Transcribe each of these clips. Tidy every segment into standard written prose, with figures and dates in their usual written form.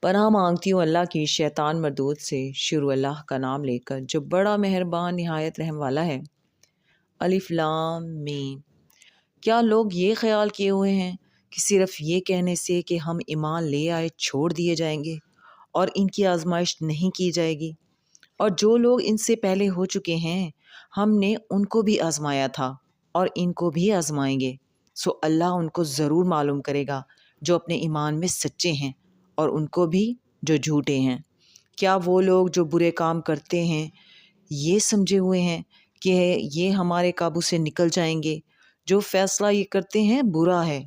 پناہ مانگتی ہوں اللہ کی شیطان مردود سے۔ شروع اللہ کا نام لے کر جو بڑا مہربان نہایت رحم والا ہے۔ الف لام میم۔ کیا لوگ یہ خیال کیے ہوئے ہیں کہ صرف یہ کہنے سے کہ ہم ایمان لے آئے چھوڑ دیے جائیں گے اور ان کی آزمائش نہیں کی جائے گی؟ اور جو لوگ ان سے پہلے ہو چکے ہیں ہم نے ان کو بھی آزمایا تھا اور ان کو بھی آزمائیں گے، سو اللہ ان کو ضرور معلوم کرے گا جو اپنے ایمان میں سچے ہیں اور ان کو بھی جو جھوٹے ہیں۔ کیا وہ لوگ جو برے کام کرتے ہیں یہ سمجھے ہوئے ہیں کہ یہ ہمارے قابو سے نکل جائیں گے؟ جو فیصلہ یہ کرتے ہیں برا ہے۔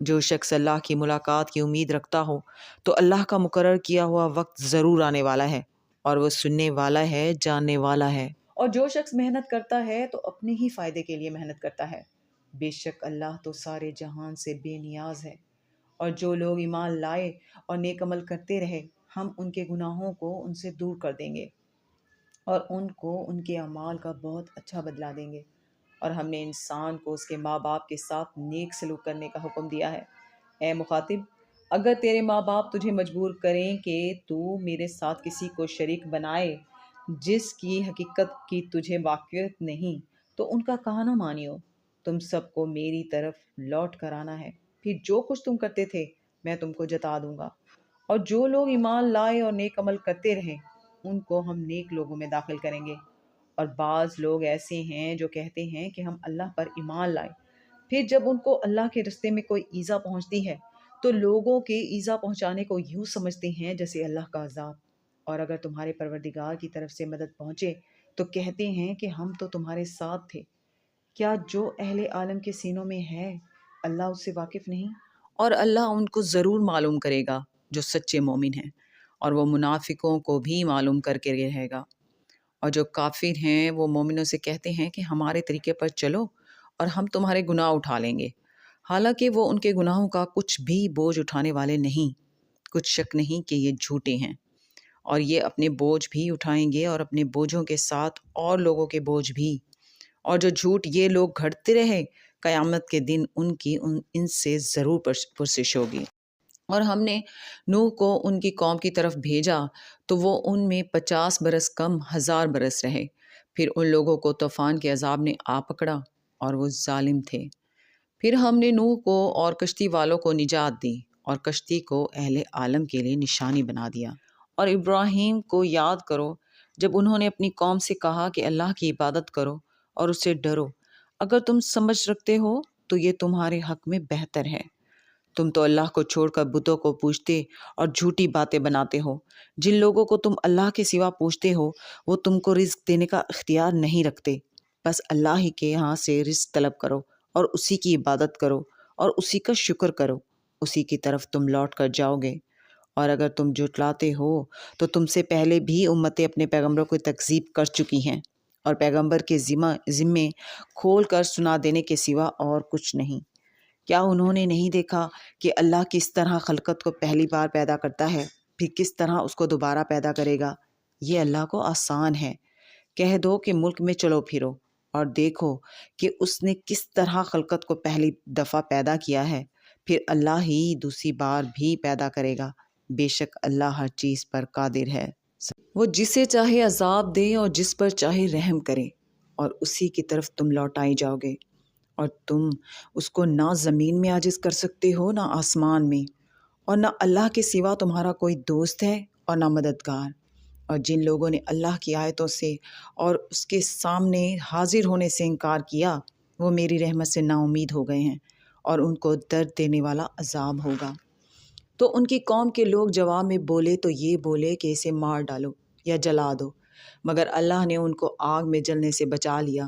جو شخص اللہ کی ملاقات کی امید رکھتا ہو تو اللہ کا مقرر کیا ہوا وقت ضرور آنے والا ہے اور وہ سننے والا ہے، جاننے والا ہے۔ اور جو شخص محنت کرتا ہے تو اپنے ہی فائدے کے لیے محنت کرتا ہے، بے شک اللہ تو سارے جہان سے بے نیاز ہے۔ اور جو لوگ ایمان لائے اور نیک عمل کرتے رہے ہم ان کے گناہوں کو ان سے دور کر دیں گے اور ان کو ان کے اعمال کا بہت اچھا بدلہ دیں گے۔ اور ہم نے انسان کو اس کے ماں باپ کے ساتھ نیک سلوک کرنے کا حکم دیا ہے۔ اے مخاطب، اگر تیرے ماں باپ تجھے مجبور کریں کہ تو میرے ساتھ کسی کو شریک بنائے جس کی حقیقت کی تجھے واقفیت نہیں تو ان کا کہا نہ مانیو۔ تم سب کو میری طرف لوٹ کر آنا ہے، پھر جو کچھ تم کرتے تھے میں تم کو جتا دوں گا۔ اور جو لوگ ایمان لائے اور نیک عمل کرتے رہے ان کو ہم نیک لوگوں میں داخل کریں گے۔ اور بعض لوگ ایسے ہیں جو کہتے ہیں کہ ہم اللہ پر ایمان لائے، پھر جب ان کو اللہ کے رستے میں کوئی ایذا پہنچتی ہے تو لوگوں کے ایذا پہنچانے کو یوں سمجھتے ہیں جیسے اللہ کا عذاب۔ اور اگر تمہارے پروردگار کی طرف سے مدد پہنچے تو کہتے ہیں کہ ہم تو تمہارے ساتھ تھے۔ کیا جو اہل عالم کے سینوں میں ہے اللہ اس سے واقف نہیں؟ اور اللہ ان کو ضرور معلوم کرے گا جو سچے مومن ہیں، اور وہ منافقوں کو بھی معلوم کر کے رہے گا۔ اور جو کافر ہیں وہ مومنوں سے کہتے ہیں کہ ہمارے طریقے پر چلو اور ہم تمہارے گناہ اٹھا لیں گے، حالانکہ وہ ان کے گناہوں کا کچھ بھی بوجھ اٹھانے والے نہیں۔ کچھ شک نہیں کہ یہ جھوٹے ہیں، اور یہ اپنے بوجھ بھی اٹھائیں گے اور اپنے بوجھوں کے ساتھ اور لوگوں کے بوجھ بھی۔ اور جو جھوٹ یہ لوگ گھڑتے رہے قیامت کے دن ان سے ضرور پرسش ہوگی۔ اور ہم نے نوح کو ان کی قوم کی طرف بھیجا تو وہ ان میں 50 برس کم 1000 برس رہے، پھر ان لوگوں کو طوفان کے عذاب نے آ پکڑا اور وہ ظالم تھے۔ پھر ہم نے نوح کو اور کشتی والوں کو نجات دی اور کشتی کو اہل عالم کے لیے نشانی بنا دیا۔ اور ابراہیم کو یاد کرو جب انہوں نے اپنی قوم سے کہا کہ اللہ کی عبادت کرو اور اس سے ڈرو، اگر تم سمجھ رکھتے ہو تو یہ تمہارے حق میں بہتر ہے۔ تم تو اللہ کو چھوڑ کر بتوں کو پوجتے اور جھوٹی باتیں بناتے ہو۔ جن لوگوں کو تم اللہ کے سوا پوجتے ہو وہ تم کو رزق دینے کا اختیار نہیں رکھتے، بس اللہ ہی کے ہاں سے رزق طلب کرو اور اسی کی عبادت کرو اور اسی کا شکر کرو، اسی کی طرف تم لوٹ کر جاؤ گے۔ اور اگر تم جھٹلاتے ہو تو تم سے پہلے بھی امتیں اپنے پیغمبروں کو تکذیب کر چکی ہیں، اور پیغمبر کے ذمے کھول کر سنا دینے کے سوا اور کچھ نہیں۔ کیا انہوں نے نہیں دیکھا کہ اللہ کس طرح خلقت کو پہلی بار پیدا کرتا ہے، پھر کس طرح اس کو دوبارہ پیدا کرے گا؟ یہ اللہ کو آسان ہے۔ کہہ دو کہ ملک میں چلو پھرو اور دیکھو کہ اس نے کس طرح خلقت کو پہلی دفعہ پیدا کیا ہے، پھر اللہ ہی دوسری بار بھی پیدا کرے گا۔ بے شک اللہ ہر چیز پر قادر ہے۔ وہ جسے چاہے عذاب دے اور جس پر چاہے رحم کرے، اور اسی کی طرف تم لوٹائے جاؤ گے۔ اور تم اس کو نہ زمین میں عاجز کر سکتے ہو نہ آسمان میں، اور نہ اللہ کے سوا تمہارا کوئی دوست ہے اور نہ مددگار۔ اور جن لوگوں نے اللہ کی آیتوں سے اور اس کے سامنے حاضر ہونے سے انکار کیا وہ میری رحمت سے نا امید ہو گئے ہیں، اور ان کو درد دینے والا عذاب ہوگا۔ تو ان کی قوم کے لوگ جواب میں بولے تو یہ بولے کہ اسے مار ڈالو یا جلا دو، مگر اللہ نے ان کو آگ میں جلنے سے بچا لیا۔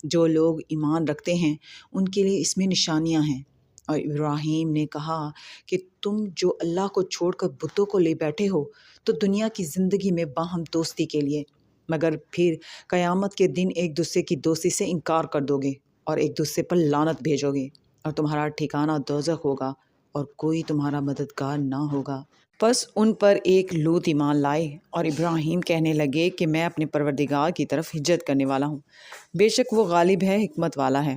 جو لوگ ایمان رکھتے ہیں ان کے لیے اس میں نشانیاں ہیں۔ اور ابراہیم نے کہا کہ تم جو اللہ کو چھوڑ کر بتوں کو لے بیٹھے ہو تو دنیا کی زندگی میں باہم دوستی کے لیے، مگر پھر قیامت کے دن ایک دوسرے کی دوستی سے انکار کر دو گے اور ایک دوسرے پر لعنت بھیجو گے، اور تمہارا ٹھکانہ دوزخ ہوگا اور کوئی تمہارا مددگار نہ ہوگا۔ پس ان پر ایک لوط ایمان لائے، اور ابراہیم کہنے لگے کہ میں اپنے پروردگار کی طرف ہجرت کرنے والا ہوں، بے شک وہ غالب ہے، حکمت والا ہے۔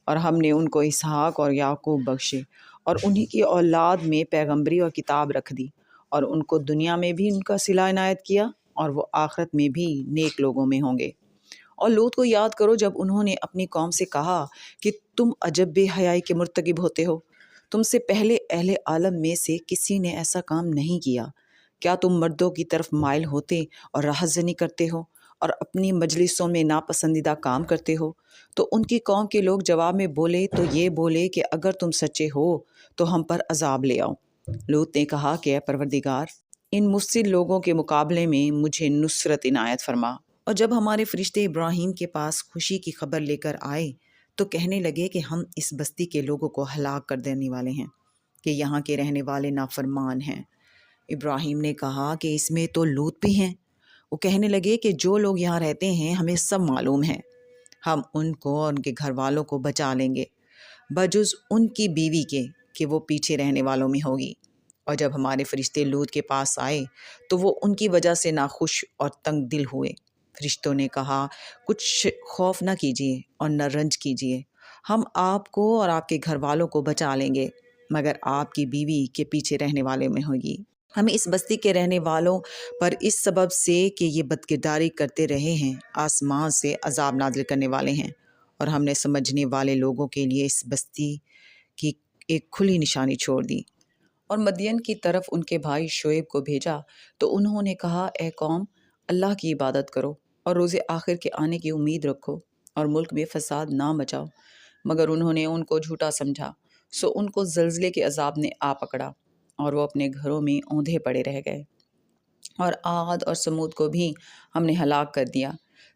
اور ہم نے ان کو اسحاق اور یعقوب بخشے اور انہی کی اولاد میں پیغمبری اور کتاب رکھ دی، اور ان کو دنیا میں بھی ان کا صلہ عنایت کیا اور وہ آخرت میں بھی نیک لوگوں میں ہوں گے۔ اور لوط کو یاد کرو جب انہوں نے اپنی قوم سے کہا کہ تم عجب بے حیائی کے مرتکب ہوتے ہو، تم سے پہلے اہل عالم میں سے کسی نے ایسا کام نہیں کیا۔ کیا تم مردوں کی طرف مائل ہوتے اور راحت زنی کرتے ہو اور اپنی مجلسوں میں ناپسندیدہ کام کرتے ہو؟ تو ان کی قوم کے لوگ جواب میں بولے تو یہ بولے کہ اگر تم سچے ہو تو ہم پر عذاب لے آؤ۔ لوط نے کہا کہ اے پروردگار، ان مفسد لوگوں کے مقابلے میں مجھے نصرت عنایت فرما۔ اور جب ہمارے فرشتے ابراہیم کے پاس خوشی کی خبر لے کر آئے تو کہنے لگے کہ ہم اس بستی کے لوگوں کو ہلاک کر دینے والے ہیں کہ یہاں کے رہنے والے نافرمان ہیں۔ ابراہیم نے کہا کہ اس میں تو لوط بھی ہیں۔ وہ کہنے لگے کہ جو لوگ یہاں رہتے ہیں ہمیں سب معلوم ہے، ہم ان کو اور ان کے گھر والوں کو بچا لیں گے بجز ان کی بیوی کے کہ وہ پیچھے رہنے والوں میں ہوگی۔ اور جب ہمارے فرشتے لوط کے پاس آئے تو وہ ان کی وجہ سے ناخوش اور تنگ دل ہوئے۔ فرشتوں نے کہا کچھ خوف نہ کیجیے اور نہ رنج کیجیے، ہم آپ کو اور آپ کے گھر والوں کو بچا لیں گے، مگر آپ کی بیوی کے پیچھے رہنے والے میں ہوگی۔ ہمیں اس بستی کے رہنے والوں پر اس سبب سے کہ یہ بدکرداری کرتے رہے ہیں آسمان سے عذاب نازل کرنے والے ہیں، اور ہم نے سمجھنے والے لوگوں کے لیے اس بستی کی ایک کھلی نشانی چھوڑ دی۔ اور مدین کی طرف ان کے بھائی شعیب کو بھیجا تو انہوں نے کہا اے قوم، اللہ کی عبادت کرو اور روز آخر کے آنے کی امید رکھو اور ملک میں فساد نہ مچاؤ، مگر انہوں نے ان کو جھوٹا سمجھا، سو ان کو زلزلے کے عذاب نے آ پکڑا اور وہ اپنے گھروں میں اوندھے پڑے رہ گئے۔ اور عاد اور سمود کو بھی ہم نے ہلاک کر دیا،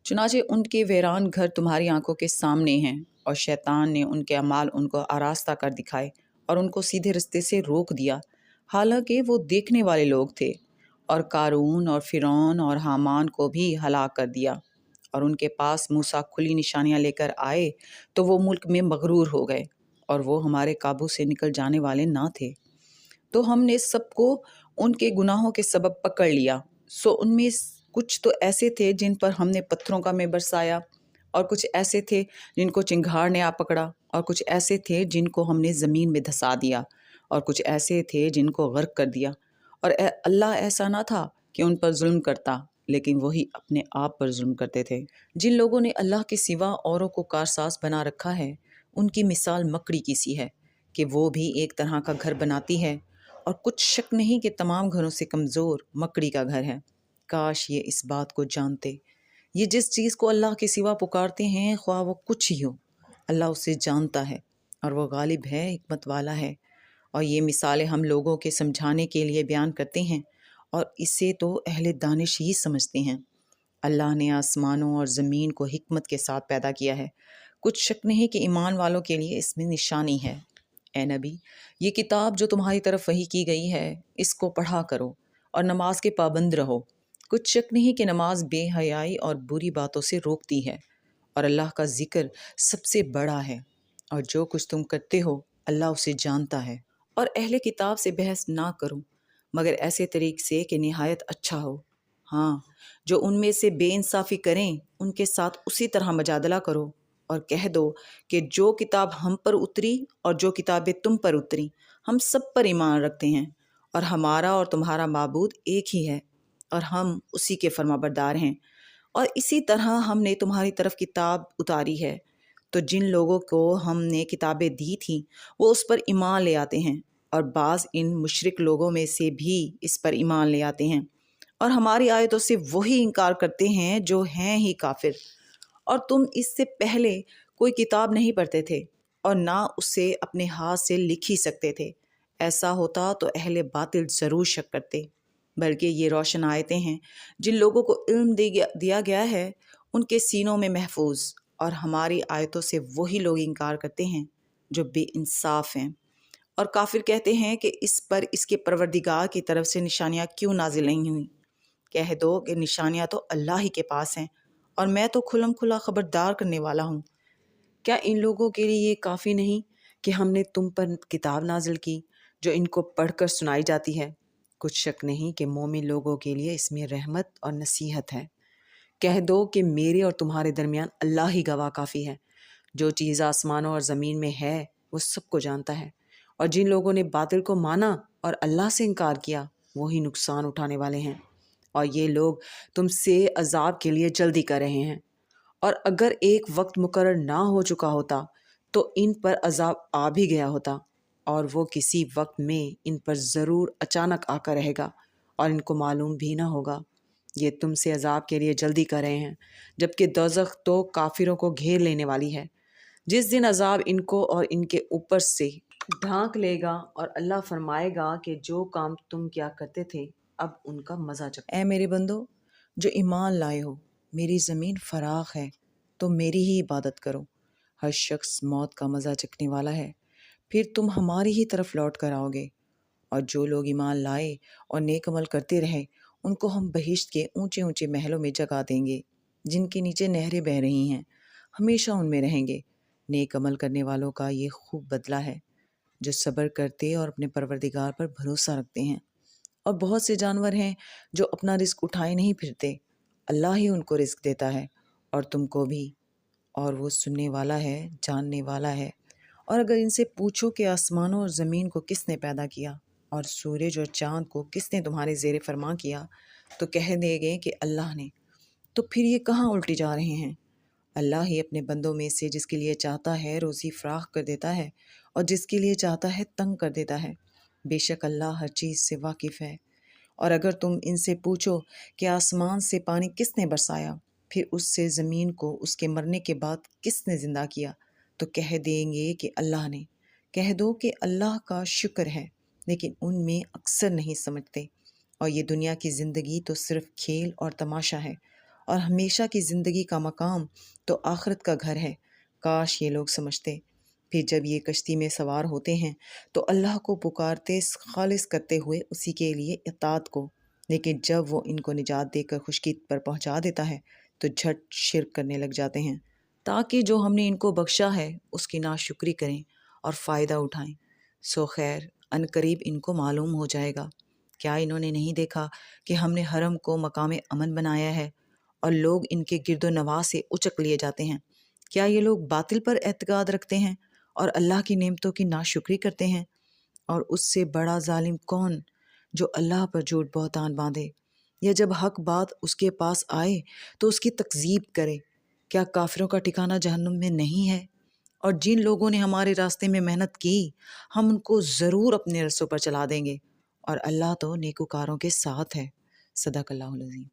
چنانچہ ان کے ویران گھر تمہاری آنکھوں کے سامنے ہیں، اور شیطان نے ان کے اعمال ان کو آراستہ کر دکھائے اور ان کو سیدھے رستے سے روک دیا، حالانکہ وہ دیکھنے والے لوگ تھے۔ اور قارون اور فرعون اور حامان کو بھی ہلاک کر دیا، اور ان کے پاس موسیٰ کھلی نشانیاں لے کر آئے تو وہ ملک میں مغرور ہو گئے اور وہ ہمارے قابو سے نکل جانے والے نہ تھے۔ تو ہم نے سب کو ان کے گناہوں کے سبب پکڑ لیا، سو ان میں کچھ تو ایسے تھے جن پر ہم نے پتھروں کا میں برسایا، اور کچھ ایسے تھے جن کو چنگھاڑ نے آ پکڑا، اور کچھ ایسے تھے جن کو ہم نے زمین میں دھسا دیا، اور کچھ ایسے تھے جن کو غرق کر دیا۔ اور اللہ ایسا نہ تھا کہ ان پر ظلم کرتا، لیکن وہی اپنے آپ پر ظلم کرتے تھے۔ جن لوگوں نے اللہ کے سوا اوروں کو کارساز بنا رکھا ہے، ان کی مثال مکڑی کی سی ہے کہ وہ بھی ایک طرح کا گھر بناتی ہے، اور کچھ شک نہیں کہ تمام گھروں سے کمزور مکڑی کا گھر ہے۔ کاش یہ اس بات کو جانتے، یہ جس چیز کو اللہ کے سوا پکارتے ہیں خواہ وہ کچھ ہی ہو، اللہ اسے جانتا ہے اور وہ غالب ہے، حکمت والا ہے۔ اور یہ مثالیں ہم لوگوں کے سمجھانے کے لیے بیان کرتے ہیں، اور اسے تو اہل دانش ہی سمجھتے ہیں۔ اللہ نے آسمانوں اور زمین کو حکمت کے ساتھ پیدا کیا ہے، کچھ شک نہیں کہ ایمان والوں کے لیے اس میں نشانی ہے۔ اے نبی، یہ کتاب جو تمہاری طرف وحی کی گئی ہے، اس کو پڑھا کرو اور نماز کے پابند رہو۔ کچھ شک نہیں کہ نماز بے حیائی اور بری باتوں سے روکتی ہے، اور اللہ کا ذکر سب سے بڑا ہے، اور جو کچھ تم کرتے ہو اللہ اسے جانتا ہے۔ اور اہل کتاب سے بحث نہ کرو مگر ایسے طریق سے کہ نہایت اچھا ہو۔ ہاں، جو ان میں سے بے انصافی کریں ان کے ساتھ اسی طرح مجادلہ کرو، اور کہہ دو کہ جو کتاب ہم پر اتری اور جو کتابیں تم پر اتری، ہم سب پر ایمان رکھتے ہیں، اور ہمارا اور تمہارا معبود ایک ہی ہے، اور ہم اسی کے فرما بردار ہیں۔ اور اسی طرح ہم نے تمہاری طرف کتاب اتاری ہے، تو جن لوگوں کو ہم نے کتابیں دی تھیں وہ اس پر ایمان لے آتے ہیں، اور بعض ان مشرک لوگوں میں سے بھی اس پر ایمان لے آتے ہیں، اور ہماری آیتوں سے وہی انکار کرتے ہیں جو ہیں ہی کافر۔ اور تم اس سے پہلے کوئی کتاب نہیں پڑھتے تھے اور نہ اسے اپنے ہاتھ سے لکھ ہی سکتے تھے، ایسا ہوتا تو اہل باطل ضرور شک کرتے، بلکہ یہ روشن آیتیں ہیں جن لوگوں کو علم دیا گیا ہے ان کے سینوں میں محفوظ، اور ہماری آیتوں سے وہی لوگ انکار کرتے ہیں جو بے انصاف ہیں۔ اور کافر کہتے ہیں کہ اس پر اس کے پروردگار کی طرف سے نشانیاں کیوں نازل نہیں ہوئیں؟ کہہ دو کہ نشانیاں تو اللہ ہی کے پاس ہیں، اور میں تو کھلم کھلا خبردار کرنے والا ہوں۔ کیا ان لوگوں کے لیے یہ کافی نہیں کہ ہم نے تم پر کتاب نازل کی جو ان کو پڑھ کر سنائی جاتی ہے؟ کچھ شک نہیں کہ مومن لوگوں کے لیے اس میں رحمت اور نصیحت ہے۔ کہہ دو کہ میرے اور تمہارے درمیان اللہ ہی گواہ کافی ہے، جو چیز آسمانوں اور زمین میں ہے وہ سب کو جانتا ہے۔ اور جن لوگوں نے باطل کو مانا اور اللہ سے انکار کیا وہی نقصان اٹھانے والے ہیں، اور یہ لوگ تم سے عذاب کے لیے جلدی کر رہے ہیں، اور اگر ایک وقت مقرر نہ ہو چکا ہوتا تو ان پر عذاب آ بھی گیا ہوتا، اور وہ کسی وقت میں ان پر ضرور اچانک آ کر رہے گا اور ان کو معلوم بھی نہ ہوگا۔ یہ تم سے عذاب کے لیے جلدی کر رہے ہیں، جبکہ دوزخ تو کافروں کو گھیر لینے والی ہے۔ جس دن عذاب ان کو اور ان کے اوپر سے ڈھانک لے گا، اور اللہ فرمائے گا کہ جو کام تم کیا کرتے تھے اب ان کا مزہ چکھو۔ اے میرے بندو جو ایمان لائے ہو، میری زمین فراخ ہے تو میری ہی عبادت کرو۔ ہر شخص موت کا مزہ چکھنے والا ہے، پھر تم ہماری ہی طرف لوٹ کر آؤ گے۔ اور جو لوگ ایمان لائے اور نیک عمل کرتے رہے ان کو ہم بہشت کے اونچے اونچے محلوں میں جگہ دیں گے، جن کے نیچے نہریں بہہ رہی ہیں، ہمیشہ ان میں رہیں گے۔ نیک عمل کرنے والوں کا یہ خوب بدلہ ہے، جو صبر کرتے اور اپنے پروردگار پر بھروسہ رکھتے ہیں۔ اور بہت سے جانور ہیں جو اپنا رزق اٹھائے نہیں پھرتے، اللہ ہی ان کو رزق دیتا ہے اور تم کو بھی، اور وہ سننے والا ہے، جاننے والا ہے۔ اور اگر ان سے پوچھو کہ آسمانوں اور زمین کو کس نے پیدا کیا اور سورج اور چاند کو کس نے تمہارے زیر فرما کیا، تو کہہ دیں گے کہ اللہ نے۔ تو پھر یہ کہاں الٹی جا رہے ہیں؟ اللہ ہی اپنے بندوں میں سے جس کے لیے چاہتا ہے روزی فراخ کر دیتا ہے اور جس کے لیے چاہتا ہے تنگ کر دیتا ہے۔ بے شک اللہ ہر چیز سے واقف ہے۔ اور اگر تم ان سے پوچھو کہ آسمان سے پانی کس نے برسایا، پھر اس سے زمین کو اس کے مرنے کے بعد کس نے زندہ کیا، تو کہہ دیں گے کہ اللہ نے۔ کہہ دو کہ اللہ کا شکر ہے، لیکن ان میں اکثر نہیں سمجھتے۔ اور یہ دنیا کی زندگی تو صرف کھیل اور تماشا ہے، اور ہمیشہ کی زندگی کا مقام تو آخرت کا گھر ہے۔ کاش یہ لوگ سمجھتے۔ پھر جب یہ کشتی میں سوار ہوتے ہیں تو اللہ کو پکارتے خالص کرتے ہوئے اسی کے لیے اطاعت کو، لیکن جب وہ ان کو نجات دے کر خشکی پر پہنچا دیتا ہے تو جھٹ شرک کرنے لگ جاتے ہیں، تاکہ جو ہم نے ان کو بخشا ہے اس کی ناشکری کریں اور فائدہ اٹھائیں۔ سو خیر عنقریب ان کو معلوم ہو جائے گا۔ کیا انہوں نے نہیں دیکھا کہ ہم نے حرم کو مقام امن بنایا ہے اور لوگ ان کے گرد و نواح سے اچک لیے جاتے ہیں؟ کیا یہ لوگ باطل پر اعتقاد رکھتے ہیں اور اللہ کی نعمتوں کی ناشکری کرتے ہیں؟ اور اس سے بڑا ظالم کون جو اللہ پر جھوٹ بہتان باندھے، یا جب حق بات اس کے پاس آئے تو اس کی تکذیب کرے؟ کیا کافروں کا ٹھکانہ جہنم میں نہیں ہے؟ اور جن لوگوں نے ہمارے راستے میں محنت کی ہم ان کو ضرور اپنے رسوں پر چلا دیں گے، اور اللہ تو نیکوکاروں کے ساتھ ہے۔ صدق اللہ العظیم۔